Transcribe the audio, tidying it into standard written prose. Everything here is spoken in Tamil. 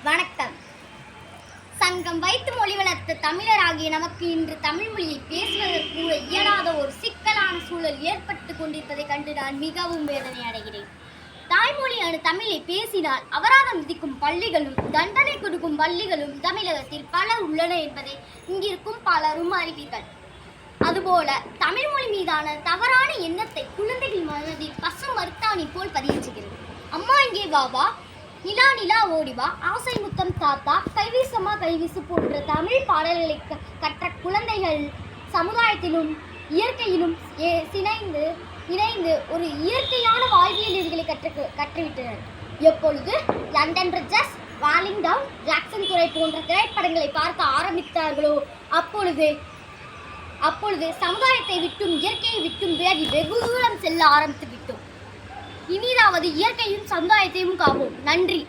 வணக்கம். சங்கம் வைத்து மொழி வளர்த்த தமிழராகிய நமக்கு இன்று தமிழ் மொழியை பேசுவதற்கு கூட இயலாத ஒரு சிக்கலான சூழல் ஏற்பட்டு கொண்டிருப்பதை கண்டு நான் மிகவும் வேதனை அடைகிறேன். தாய்மொழியான தமிழை பேசினால் அபராதம் விதிக்கும் பள்ளிகளும் தண்டனை கொடுக்கும் பள்ளிகளும் தமிழகத்தில் பல உள்ளன என்பதை இங்கிருக்கும் பலரும் அறிவீர்கள். அதுபோல தமிழ்மொழி மீதான தவறான எண்ணத்தை குழந்தைகள் மனதில் பசும் மருத்தாணி போல் பதியேற்றுகிறது. அம்மா இங்கே வாவா, நிலா நிலா ஓடிவா, ஆசை முத்தம் தாத்தா, கைவீசமா கைவீசு போன்ற தமிழ் பாடல்களை கற்ற குழந்தைகள் சமுதாயத்திலும் இயற்கையிலும் இணைந்து ஒரு இயற்கையான வாழ்வியல் நெறிகளை கற்றுவிட்டனர். எப்பொழுது லண்டன் பிரிட்ஜஸ், வாலிங் டவுன், ஜாக்சன் துறை போன்ற திரைப்படங்களை பார்க்க ஆரம்பித்தார்களோ அப்பொழுது சமுதாயத்தை விட்டும் இயற்கையை விட்டும் விலகி வெகு தூரம் செல்ல ஆரம்பித்து விட்டோம். இனிதாவது இயற்கையும் சமுதாயத்தையும் காப்போம். நன்றி.